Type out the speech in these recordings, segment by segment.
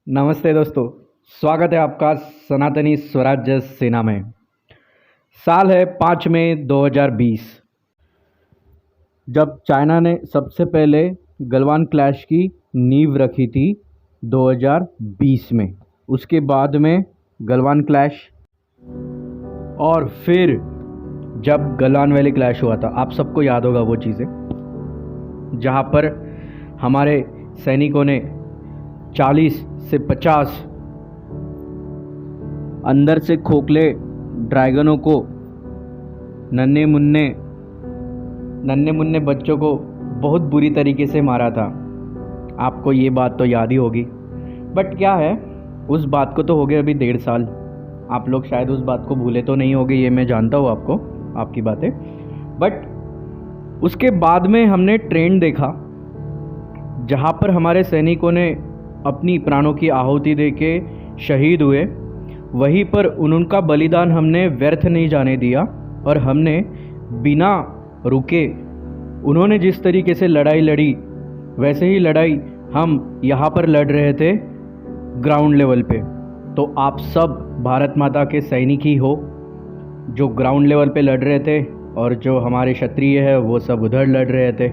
नमस्ते दोस्तों। स्वागत है आपका सनातनी स्वराज्य सेना में। साल है 5 मई 2020, जब चाइना ने सबसे पहले गलवान क्लैश की नींव रखी थी 2020 में। उसके बाद में गलवान क्लैश और फिर जब गलवान वैली क्लैश हुआ था, आप सबको याद होगा वो चीज़ें, जहाँ पर हमारे सैनिकों ने 40 से 50 अंदर से खोखले ड्रैगनों को, नन्हे मुन्ने बच्चों को बहुत बुरी तरीके से मारा था। आपको ये बात तो याद ही होगी। बट क्या है, उस बात को तो हो गए अभी 1.5 साल। आप लोग शायद उस बात को भूले तो नहीं होगे, ये मैं जानता हूँ आपको, आपकी बातें। बट उसके बाद में हमने ट्रेंड देखा, जहाँ पर हमारे सैनिकों ने अपनी प्राणों की आहुति देके शहीद हुए। वहीं पर उनका बलिदान हमने व्यर्थ नहीं जाने दिया और हमने बिना रुके, उन्होंने जिस तरीके से लड़ाई लड़ी वैसे ही लड़ाई हम यहाँ पर लड़ रहे थे ग्राउंड लेवल पे। तो आप सब भारत माता के सैनिक ही हो, जो ग्राउंड लेवल पे लड़ रहे थे, और जो हमारे क्षत्रिय है वो सब उधर लड़ रहे थे।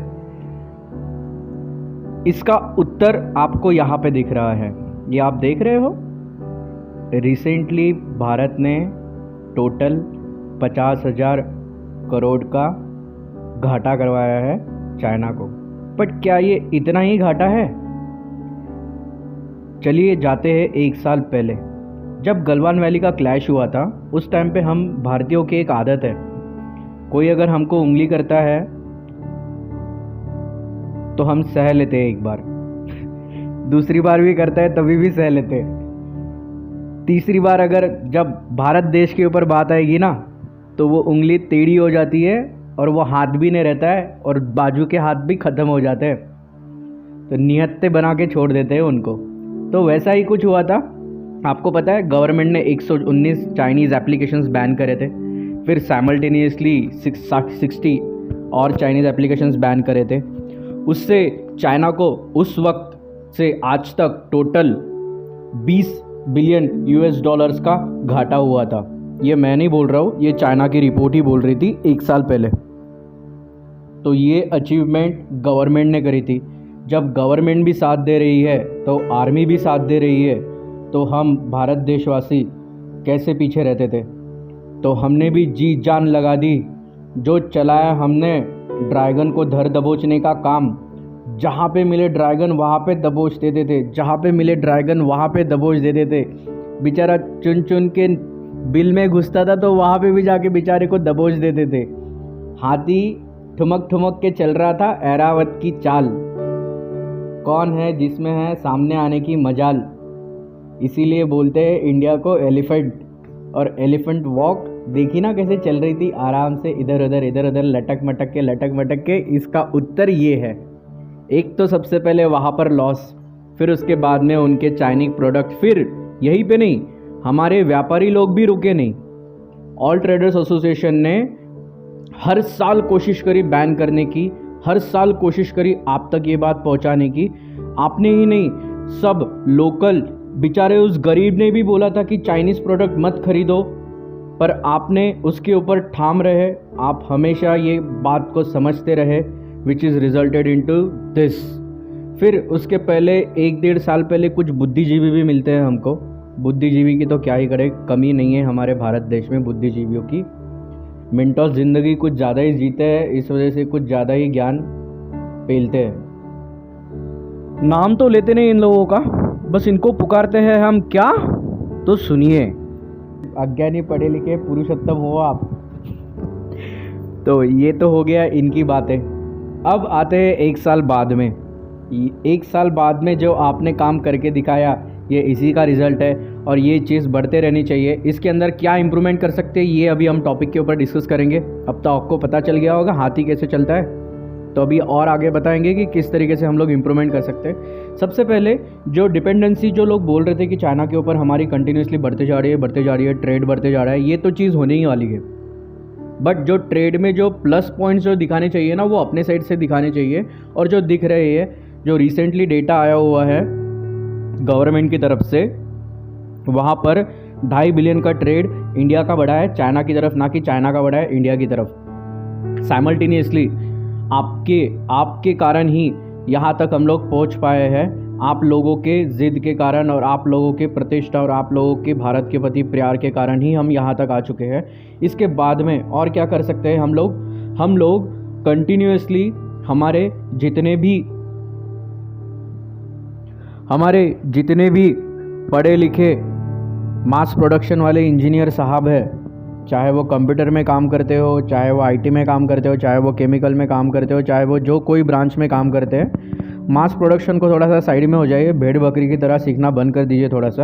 इसका उत्तर आपको यहाँ पे दिख रहा है, ये आप देख रहे हो। रिसेंटली भारत ने टोटल 50,000 करोड़ का घाटा करवाया है चाइना को। बट क्या ये इतना ही घाटा है? चलिए जाते हैं 1 साल पहले, जब गलवान वैली का क्लैश हुआ था। उस टाइम पे हम भारतीयों की एक आदत है, कोई अगर हमको उंगली करता है तो हम सह लेते हैं एक बार, दूसरी बार भी करता है तभी भी सह लेते हैं, तीसरी बार अगर जब भारत देश के ऊपर बात आएगी ना, तो वो उंगली टेढ़ी हो जाती है और वो हाथ भी नहीं रहता है और बाजू के हाथ भी ख़त्म हो जाते हैं, तो नियत्ते बना के छोड़ देते हैं उनको। तो वैसा ही कुछ हुआ था। आपको पता है गवर्नमेंट ने 119 चाइनीज़ एप्लीकेशंस बैन करे थे, फिर साइमल्टेनियसली 60 और चाइनीज़ एप्लीकेशंस बैन करे थे। उससे चाइना को उस वक्त से आज तक टोटल 20 बिलियन यूएस डॉलर्स का घाटा हुआ था। ये मैं नहीं बोल रहा हूँ, ये चाइना की रिपोर्ट ही बोल रही थी 1 साल पहले। तो ये अचीवमेंट गवर्नमेंट ने करी थी। जब गवर्नमेंट भी साथ दे रही है तो आर्मी भी साथ दे रही है, तो हम भारत देशवासी कैसे पीछे रहते थे? तो हमने भी जी जान लगा दी। जो चलाया हमने ड्रैगन को धर दबोचने का काम। जहाँ पे मिले ड्रैगन वहाँ पे दबोच देते थे, जहाँ पे मिले ड्रैगन वहाँ पे दबोच देते थे। बेचारा चुन चुन के बिल में घुसता था तो वहाँ पे भी जाके बेचारे को दबोच देते थे। हाथी ठुमक ठुमक के चल रहा था ऐरावत की चाल। कौन है जिसमें है सामने आने की मजाल, इसीलिए बोलते हैं इंडिया को एलिफेंट। और एलिफेंट वॉक देखी ना कैसे चल रही थी, आराम से इधर उधर लटक मटक के। इसका उत्तर ये है, एक तो सबसे पहले वहाँ पर लॉस, फिर उसके बाद में उनके चाइनीज प्रोडक्ट। फिर यहीं पे नहीं, हमारे व्यापारी लोग भी रुके नहीं। ऑल ट्रेडर्स एसोसिएशन ने हर साल कोशिश करी बैन करने की, हर साल कोशिश करी आप तक ये बात पहुँचाने की। आपने ही नहीं, सब लोकल बेचारे उस गरीब ने भी बोला था कि चाइनीज़ प्रोडक्ट मत खरीदो, पर आपने उसके ऊपर ठाम रहे। आप हमेशा ये बात को समझते रहे, which is resulted into this. फिर उसके पहले 1-1.5 साल पहले कुछ बुद्धिजीवी भी मिलते हैं हमको। बुद्धिजीवी की तो क्या ही करें, कमी नहीं है हमारे भारत देश में बुद्धिजीवियों की। मिनटोस ज़िंदगी कुछ ज़्यादा ही जीते हैं, इस वजह से कुछ ज़्यादा ही ज्ञान पेलते हैं। नाम तो लेते नहीं इन लोगों का, बस इनको पुकारते हैं हम क्या, तो सुनिए। अज्ञानी पढ़े लिखे पुरुषोत्तम हो आप। तो ये तो हो गया इनकी बातें। अब आते हैं 1 साल बाद में। 1 साल बाद में जो आपने काम करके दिखाया, ये इसी का रिज़ल्ट है और ये चीज़ बढ़ते रहनी चाहिए। इसके अंदर क्या इम्प्रूवमेंट कर सकते हैं, ये अभी हम टॉपिक के ऊपर डिस्कस करेंगे। अब तो आपको पता चल गया होगा हाथी कैसे चलता है, तो अभी और आगे बताएंगे कि किस तरीके से हम लोग इम्प्रूवमेंट कर सकते हैं। सबसे पहले जो डिपेंडेंसी जो लोग बोल रहे थे कि चाइना के ऊपर हमारी कंटिन्यूसली बढ़ते जा रही है, ट्रेड बढ़ते जा रहा है, ये तो चीज़ होने ही वाली है। बट जो ट्रेड में जो प्लस पॉइंट्स जो दिखाने चाहिए ना, वो अपने साइड से दिखाने चाहिए। और जो दिख रहे हैं, जो रिसेंटली डेटा आया हुआ है गवर्नमेंट की तरफ से वहाँ पर 2.5 बिलियन का ट्रेड इंडिया का बढ़ा है चाइना की तरफ, ना कि चाइना का बढ़ा है इंडिया की तरफ। साइमल्टेनियसली आपके कारण ही यहाँ तक हम लोग पहुँच पाए हैं, आप लोगों के ज़िद के कारण और आप लोगों के प्रतिष्ठा और आप लोगों के भारत के प्रति प्यार के कारण ही हम यहाँ तक आ चुके हैं। इसके बाद में और क्या कर सकते हैं हम लोग कंटिन्यूसली हमारे जितने भी पढ़े लिखे मास प्रोडक्शन वाले इंजीनियर साहब है, चाहे वो कंप्यूटर में काम करते हो, चाहे वो आईटी में काम करते हो, चाहे वो केमिकल में काम करते हो, चाहे वो जो कोई ब्रांच में काम करते हैं, मास प्रोडक्शन को थोड़ा सा साइड में हो जाइए, भेड़ बकरी की तरह सीखना बंद कर दीजिए थोड़ा सा,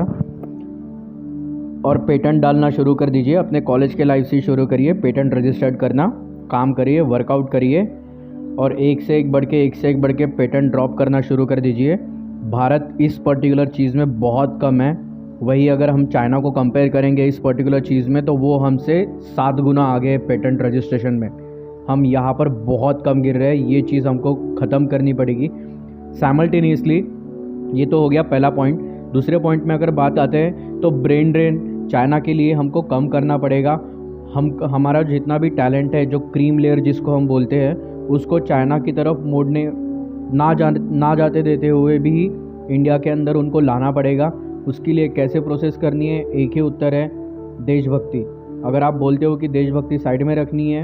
और पेटेंट डालना शुरू कर दीजिए। अपने कॉलेज के लाइफ से शुरू करिए, पेटेंट रजिस्टर्ड करना, काम करिए, वर्कआउट करिए और एक से एक बढ़ के पेटेंट ड्रॉप करना शुरू कर दीजिए। भारत इस पर्टिकुलर चीज़ में बहुत कम है, वही अगर हम चाइना को कंपेयर करेंगे इस पर्टिकुलर चीज़ में तो वो हमसे 7 गुना आगे है पेटेंट रजिस्ट्रेशन में। हम यहाँ पर बहुत कम गिर रहे हैं, ये चीज़ हमको ख़त्म करनी पड़ेगी साइमल्टेनियसली। ये तो हो गया पहला पॉइंट। दूसरे पॉइंट में अगर बात आते हैं तो ब्रेन ड्रेन चाइना के लिए हमको कम करना पड़ेगा। हमारा जितना भी टैलेंट है, जो क्रीम लेयर जिसको हम बोलते हैं, उसको चाइना की तरफ मोड़ने ना जाते देते हुए भी इंडिया के अंदर उनको लाना पड़ेगा। उसके लिए कैसे प्रोसेस करनी है, एक ही उत्तर है, देशभक्ति। अगर आप बोलते हो कि देशभक्ति साइड में रखनी है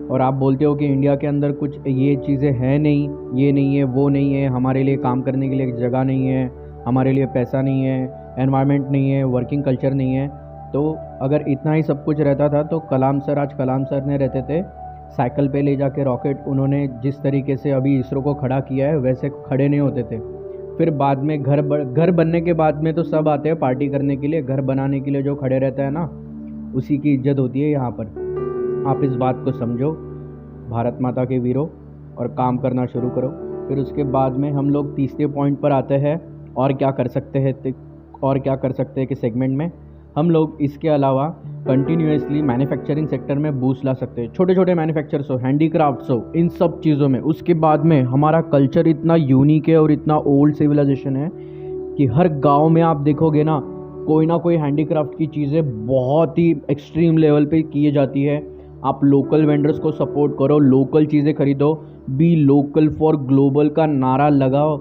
और आप बोलते हो कि इंडिया के अंदर कुछ ये चीज़ें हैं नहीं, ये नहीं है, वो नहीं है, हमारे लिए काम करने के लिए एक जगह नहीं है, हमारे लिए पैसा नहीं है, एनवायरनमेंट नहीं है, वर्किंग कल्चर नहीं है, तो अगर इतना ही सब कुछ रहता था तो कलाम सर ने रहते थे साइकिल पे ले जाके रॉकेट, उन्होंने जिस तरीके से अभी इसरो को खड़ा किया है वैसे खड़े नहीं होते थे। फिर बाद में घर बनने के बाद में तो सब आते हैं पार्टी करने के लिए, घर बनाने के लिए जो खड़े रहता है ना, उसी की इज्जत होती है यहाँ पर। आप इस बात को समझो भारत माता के वीरों, और काम करना शुरू करो। फिर उसके बाद में हम लोग तीसरे पॉइंट पर आते हैं, और क्या कर सकते हैं कि सेगमेंट में हम लोग इसके अलावा कंटिन्यूसली मैन्युफैक्चरिंग सेक्टर में बूस्ट ला सकते हैं। छोटे छोटे मैन्युफैक्चर्स हो, हैंडीक्राफ्ट्स हो, इन सब चीज़ों में। उसके बाद में हमारा कल्चर इतना यूनिक है और इतना ओल्ड सिविलाइजेशन है कि हर गांव में आप देखोगे ना कोई हैंडीक्राफ्ट की चीज़ें बहुत ही एक्सट्रीम लेवल पे की जाती है। आप लोकल वेंडर्स को सपोर्ट करो, लोकल चीज़ें खरीदो, बी लोकल फॉर ग्लोबल का नारा लगाओ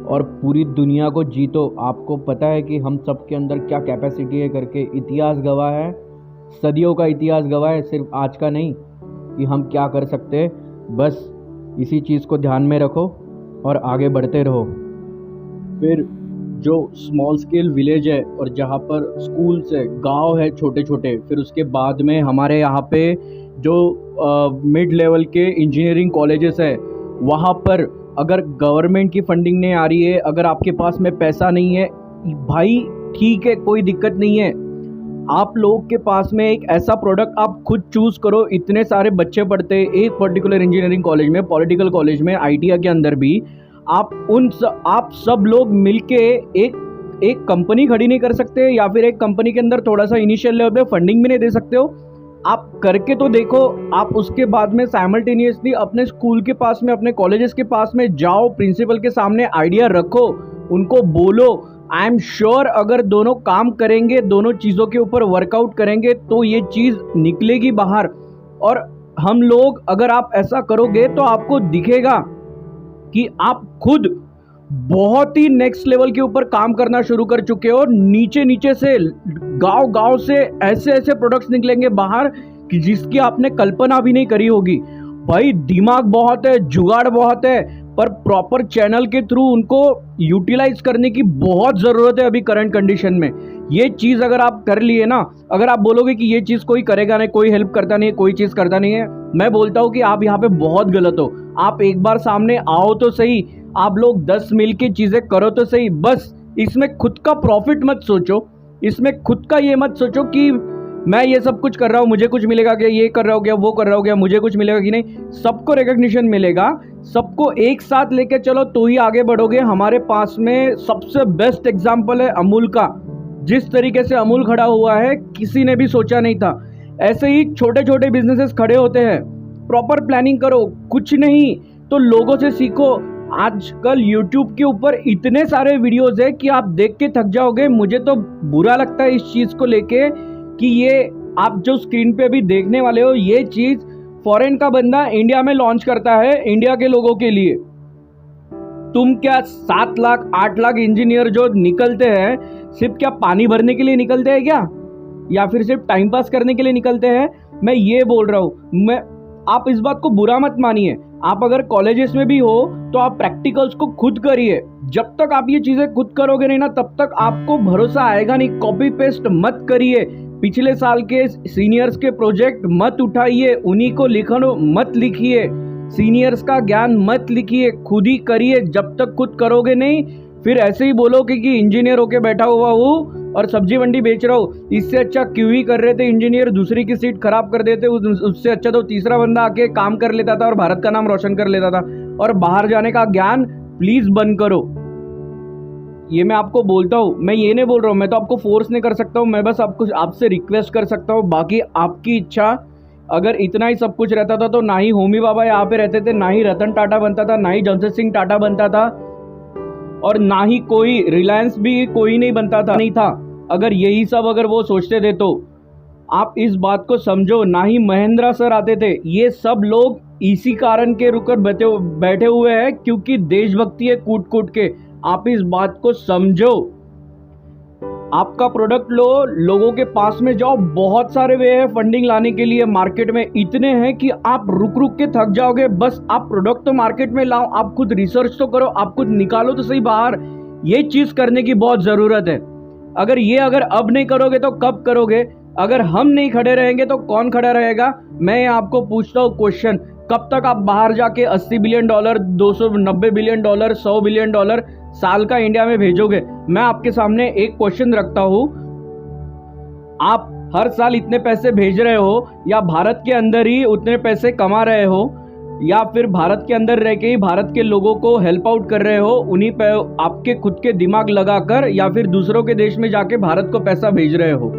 और पूरी दुनिया को जीतो। आपको पता है कि हम सब के अंदर क्या कैपेसिटी है करके, इतिहास गवाह है, सदियों का इतिहास गवाह है, सिर्फ आज का नहीं, कि हम क्या कर सकते हैं। बस इसी चीज़ को ध्यान में रखो और आगे बढ़ते रहो। फिर जो स्मॉल स्केल विलेज है और जहाँ पर स्कूल्स है, गांव है छोटे छोटे, फिर उसके बाद में हमारे यहाँ पे जो मिड लेवल के इंजीनियरिंग कॉलेजेस है, वहाँ पर अगर गवर्नमेंट की फंडिंग नहीं आ रही है, अगर आपके पास में पैसा नहीं है, भाई ठीक है, कोई दिक्कत नहीं है। आप लोग के पास में एक ऐसा प्रोडक्ट आप खुद चूज़ करो। इतने सारे बच्चे पढ़ते हैं एक पर्टिकुलर इंजीनियरिंग कॉलेज में, पॉलिटिकल कॉलेज में, आईटीआई के अंदर भी। आप सब लोग मिलके एक कंपनी खड़ी नहीं कर सकते, या फिर एक कंपनी के अंदर थोड़ा सा इनिशियल लेवल पे फंडिंग भी नहीं दे सकते हो? आप करके तो देखो। आप उसके बाद में साइमल्टेनियसली अपने स्कूल के पास में, अपने कॉलेजेस के पास में जाओ, प्रिंसिपल के सामने आइडिया रखो, उनको बोलो। आई एम श्योर अगर दोनों काम करेंगे, दोनों चीज़ों के ऊपर वर्कआउट करेंगे तो ये चीज़ निकलेगी बाहर। और हम लोग, अगर आप ऐसा करोगे तो आपको दिखेगा कि आप खुद बहुत ही नेक्स्ट लेवल के ऊपर काम करना शुरू कर चुके हो। नीचे से, गांव से ऐसे प्रोडक्ट्स निकलेंगे बाहर कि जिसकी आपने कल्पना भी नहीं करी होगी। भाई दिमाग बहुत है, जुगाड़ बहुत है, पर प्रॉपर चैनल के थ्रू उनको यूटिलाइज करने की बहुत ज़रूरत है अभी करंट कंडीशन में। ये चीज़ अगर आप कर लिए ना, अगर आप बोलोगे कि ये चीज़ कोई करेगा नहीं, कोई हेल्प करता नहीं है, कोई चीज़ करता नहीं है, मैं बोलता हूँ कि आप यहाँ पे बहुत गलत हो। आप एक बार सामने आओ तो सही, आप लोग 10 मिल के चीज़ें करो तो सही। बस इसमें खुद का प्रॉफिट मत सोचो, इसमें खुद का ये मत सोचो कि मैं ये सब कुछ कर रहा हूँ, मुझे कुछ मिलेगा क्या, ये कर रहा हूँ क्या, वो कर रहा हूँ क्या, मुझे कुछ मिलेगा कि नहीं। सबको रिकग्निशन मिलेगा, सबको एक साथ लेके चलो तो ही आगे बढ़ोगे। हमारे पास में सबसे बेस्ट एग्जाम्पल है अमूल का। जिस तरीके से अमूल खड़ा हुआ है किसी ने भी सोचा नहीं था। ऐसे ही छोटे छोटे बिजनेसेस खड़े होते हैं। प्रॉपर प्लानिंग करो, कुछ नहीं तो लोगों से सीखो। आजकल YouTube के ऊपर इतने सारे वीडियोस है कि आप देख के थक जाओगे। मुझे तो बुरा लगता है इस चीज़ को लेके कि ये आप जो स्क्रीन पे अभी देखने वाले हो, ये चीज़ फॉरेन का बंदा इंडिया में लॉन्च करता है इंडिया के लोगों के लिए। तुम क्या 7 लाख 8 लाख इंजीनियर जो निकलते हैं, सिर्फ क्या पानी भरने के लिए निकलते हैं क्या, या फिर सिर्फ टाइम पास करने के लिए निकलते हैं? मैं ये बोल रहा हूँ, आप इस बात को बुरा मत मानिए। आप अगर कॉलेजेस में भी हो तो आप प्रैक्टिकल्स को खुद करिए। जब तक आप ये चीज़ें खुद करोगे नहीं ना, तब तक आपको भरोसा आएगा नहीं। कॉपी पेस्ट मत करिए, पिछले साल के सीनियर्स के प्रोजेक्ट मत उठाइए, उन्हीं को लिखो मत लिखिए, सीनियर्स का ज्ञान मत लिखिए, खुद ही करिए। जब तक खुद करोगे नहीं, फिर ऐसे ही बोलोगे कि इंजीनियर होके बैठा हुआ हूँ और सब्जी मंडी बेच रहा हूँ। इससे अच्छा क्यों ही कर रहे थे इंजीनियर, दूसरी की सीट खराब कर देते। उससे अच्छा तो तीसरा बंदा आके काम कर लेता था और भारत का नाम रोशन कर लेता था। और बाहर जाने का ज्ञान प्लीज बंद करो। ये मैं आपको बोलता हूँ, मैं ये नहीं बोल रहा हूँ, मैं तो आपको फोर्स नहीं कर सकता हूँ, मैं बस आपसे रिक्वेस्ट कर सकता हूँ। बाकी आपकी इच्छा। अगर इतना ही सब कुछ रहता था तो ना ही होमी बाबा यहाँ पे रहते थे, ना ही रतन टाटा बनता था, ना ही जमशेद सिंह टाटा बनता था, और ना ही कोई रिलायंस भी कोई नहीं बनता था, नहीं था। अगर यही सब अगर वो सोचते थे तो आप इस बात को समझो। ना ही महेंद्रा सर आते थे। ये सब लोग इसी कारण के रुकर बैठे हुए हैं क्योंकि देशभक्ति है कूट कूट के। आप इस बात को समझो। आपका प्रोडक्ट लो, लोगों के पास में जाओ। बहुत सारे वे है फंडिंग लाने के लिए, मार्केट में इतने हैं कि आप रुक रुक के थक जाओगे। बस आप प्रोडक्ट तो मार्केट में लाओ, आप खुद रिसर्च तो करो, आप खुद निकालो तो सही बाहर। ये चीज करने की बहुत जरूरत है। अगर अब नहीं करोगे तो कब करोगे? अगर हम नहीं खड़े रहेंगे तो कौन खड़ा रहेगा? मैं आपको पूछता हूँ क्वेश्चन, कब तक आप बाहर जाके 80 billion dollar, 290 billion dollar, 100 billion dollar साल का इंडिया में भेजोगे? मैं आपके सामने एक क्वेश्चन रखता हूं, आप हर साल इतने पैसे भेज रहे हो, या भारत के अंदर ही उतने पैसे कमा रहे हो, या फिर भारत के अंदर रह के ही भारत के लोगों को हेल्प आउट कर रहे हो उन्हीं पे आपके खुद के दिमाग लगाकर, या फिर दूसरों के देश में जाके भारत को पैसा भेज रहे हो?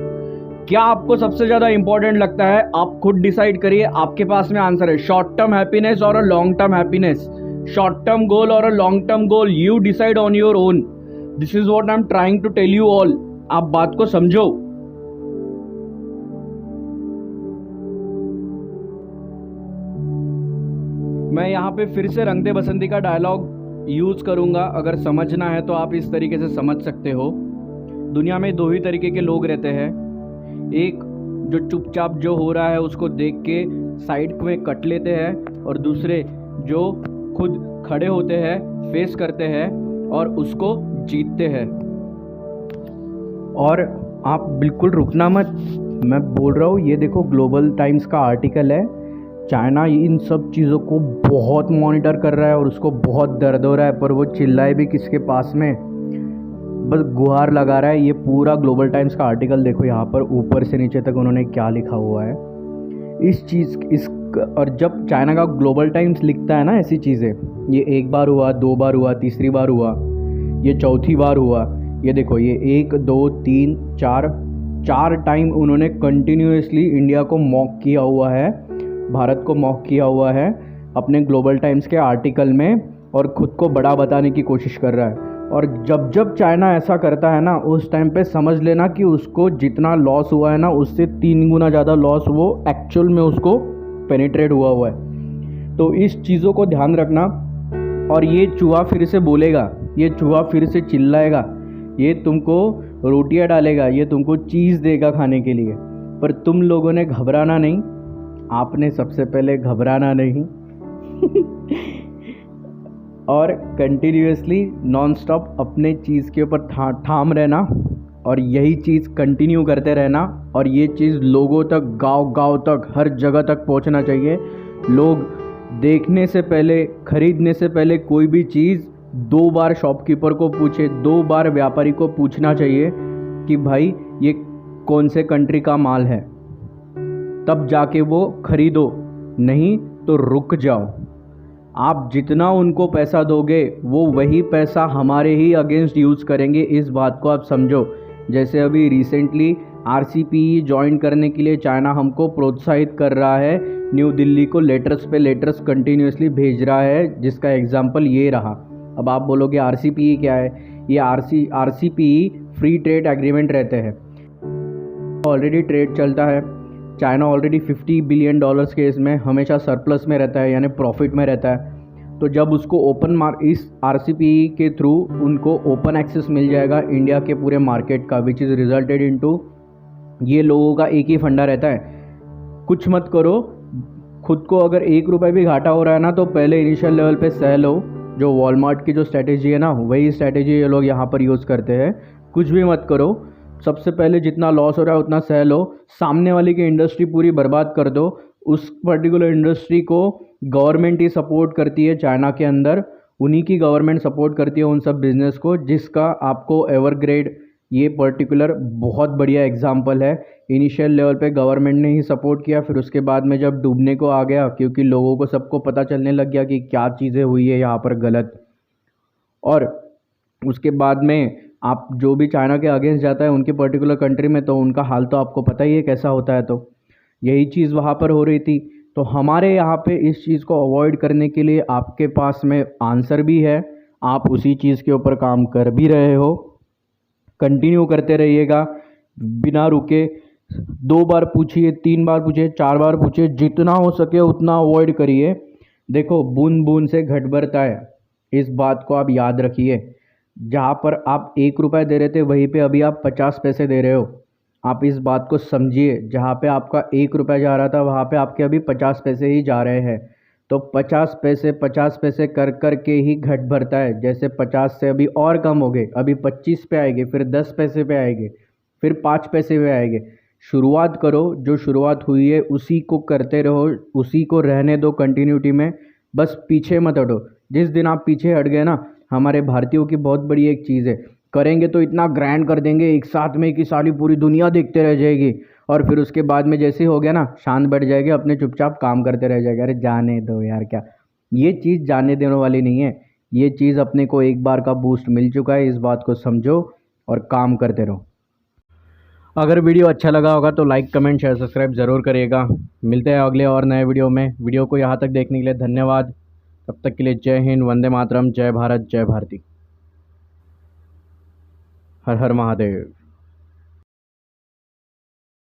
क्या आपको सबसे ज्यादा इंपॉर्टेंट लगता है? आप खुद डिसाइड करिए। आपके पास में आंसर है, शॉर्ट टर्म हैप्पीनेस और long term happiness, short term goal और long term goal. You decide on your own. This is what I am trying to tell you all. आप बात को समझो। मैं यहाँ पे फिर से रंग दे बसंती का डायलॉग यूज करूंगा। अगर समझना है तो आप इस तरीके से समझ सकते हो। दुनिया में दो ही तरीके के लोग रहते हैं, एक जो चुपचाप जो हो रहा है उसको देख के साइड में कट लेते हैं, और दूसरे जो खुद खड़े होते हैं, फेस करते हैं और उसको जीतते हैं। और आप बिल्कुल रुकना मत, मैं बोल रहा हूँ। ये देखो, ग्लोबल टाइम्स का आर्टिकल है। चाइना इन सब चीज़ों को बहुत मॉनिटर कर रहा है और उसको बहुत दर्द हो रहा है, पर वो चिल्लाए भी किसके पास में, बस गुहार लगा रहा है। ये पूरा ग्लोबल टाइम्स का आर्टिकल देखो, यहाँ पर ऊपर से नीचे तक उन्होंने क्या लिखा हुआ है और जब चाइना का ग्लोबल टाइम्स लिखता है ना ऐसी चीज़ें, ये एक बार हुआ, 2 बार हुआ, तीसरी बार हुआ, ये चौथी बार हुआ। ये देखो, ये 1 2 3 4 टाइम उन्होंने कंटिन्यूसली इंडिया को मॉक किया हुआ है, भारत को मॉक किया हुआ है अपने ग्लोबल टाइम्स के आर्टिकल में, और ख़ुद को बड़ा बताने की कोशिश कर रहा है। और जब चाइना ऐसा करता है ना, उस टाइम पे समझ लेना कि उसको जितना लॉस हुआ है ना, उससे 3 गुना ज़्यादा लॉस वो एक्चुअल में उसको पेनिट्रेट हुआ है। तो इस चीज़ों को ध्यान रखना। और ये चूहा फिर से बोलेगा, ये चूहा फिर से चिल्लाएगा, ये तुमको रोटियां डालेगा, ये तुमको चीज़ देगा खाने के लिए, पर तुम लोगों ने घबराना नहीं। आपने सबसे पहले घबराना नहीं और कंटिन्यूसली नॉन स्टॉप अपने चीज़ के ऊपर ठाम रहना, और यही चीज़ कंटिन्यू करते रहना। और ये चीज़ लोगों तक, गांव तक, हर जगह तक पहुंचना चाहिए। लोग देखने से पहले, खरीदने से पहले कोई भी चीज़ 2 बार शॉपकीपर को पूछे, 2 बार व्यापारी को पूछना चाहिए कि भाई ये कौन से कंट्री का माल है, तब जाके वो खरीदो, नहीं तो रुक जाओ। आप जितना उनको पैसा दोगे वो वही पैसा हमारे ही अगेंस्ट यूज़ करेंगे, इस बात को आप समझो। जैसे अभी रिसेंटली RCPE ज्वाइन करने के लिए चाइना हमको प्रोत्साहित कर रहा है, न्यू दिल्ली को लेटर्स पे लेटर्स कंटिन्यूसली भेज रहा है, जिसका एग्जांपल ये रहा। अब आप बोलोगे RCPE क्या है? ये RCPE फ्री ट्रेड एग्रीमेंट रहते हैं। ऑलरेडी ट्रेड चलता है, चाइना ऑलरेडी $50 बिलियन के इसमें हमेशा सरप्लस में रहता है, यानी प्रॉफिट में रहता है। तो जब उसको इस RCPE के थ्रू उनको ओपन एक्सेस मिल जाएगा इंडिया के पूरे मार्केट का, विच इज़ रिजल्टेड इनटू, ये लोगों का एक ही फंडा रहता है, कुछ मत करो। खुद को अगर ₹1 भी घाटा हो रहा है ना, तो पहले इनिशियल लेवल पे सह लो। जो वॉलमार्ट की जो स्ट्रैटेजी है ना, वही स्ट्रैटेजी ये लोग यहाँ पर यूज़ करते हैं। कुछ भी मत करो, सबसे पहले जितना लॉस हो रहा है उतना सह लो। सामने वाले की इंडस्ट्री पूरी बर्बाद कर दो। उस पर्टिकुलर इंडस्ट्री को गवर्नमेंट ही सपोर्ट करती है चाइना के अंदर, उन्हीं की गवर्नमेंट सपोर्ट करती है उन सब बिजनेस को, जिसका आपको एवरग्रेड ये पर्टिकुलर बहुत बढ़िया एग्जांपल है। इनिशियल लेवल पे गवर्नमेंट ने ही सपोर्ट किया, फिर उसके बाद में जब डूबने को आ गया, क्योंकि लोगों को सबको पता चलने लग गया कि क्या चीज़ें हुई है यहाँ पर गलत, और उसके बाद में आप जो भी चाइना के अगेंस्ट जाता है उनके पर्टिकुलर कंट्री में, तो उनका हाल तो आपको पता ही है कैसा होता है। तो यही चीज़ वहाँ पर हो रही थी। तो हमारे यहाँ पे इस चीज़ को अवॉइड करने के लिए आपके पास में आंसर भी है, आप उसी चीज़ के ऊपर काम कर भी रहे हो। कंटिन्यू करते रहिएगा बिना रुके। 2 बार पूछिए, 3 बार पूछिए, 4 बार पूछिए, जितना हो सके उतना अवॉइड करिए। देखो, बूंद बूंद से घट भरता है, इस बात को आप याद रखिए। जहाँ पर आप ₹1 दे रहे थे, वहीं पे अभी आप 50 पैसे दे रहे हो। आप इस बात को समझिए, जहाँ पे आपका ₹1 जा रहा था, वहाँ पे आपके अभी 50 पैसे ही जा रहे हैं। तो 50 पैसे कर कर के ही घट भरता है। जैसे 50 से अभी और कम हो गए, अभी 25 पे आएंगे, फिर 10 पैसे पे आएंगे, फिर 5 पैसे पे आएंगे। शुरुआत करो, जो शुरुआत हुई है उसी को करते रहो, उसी को रहने दो कंटिन्यूटी में, बस पीछे मत हटो। जिस दिन आप पीछे हट गए ना, हमारे भारतीयों की बहुत बड़ी एक चीज़ है, करेंगे तो इतना ग्रैंड कर देंगे एक साथ में कि सारी पूरी दुनिया देखते रह जाएगी, और फिर उसके बाद में जैसे ही हो गया ना, शांत बैठ जाएगी, अपने चुपचाप काम करते रह जाएगा। अरे जाने दो यार, क्या ये चीज़ जाने देने वाली नहीं है। ये चीज़ अपने को एक बार का बूस्ट मिल चुका है, इस बात को समझो और काम करते रहो। अगर वीडियो अच्छा लगा होगा तो लाइक, कमेंट, शेयर, सब्सक्राइब ज़रूर करिएगा। मिलते हैं अगले और नए वीडियो में। वीडियो को यहाँ तक देखने के लिए धन्यवाद। तब तक के लिए जय हिंद, वंदे मातरम, जय भारत, जय भारती, हर हर महादेव।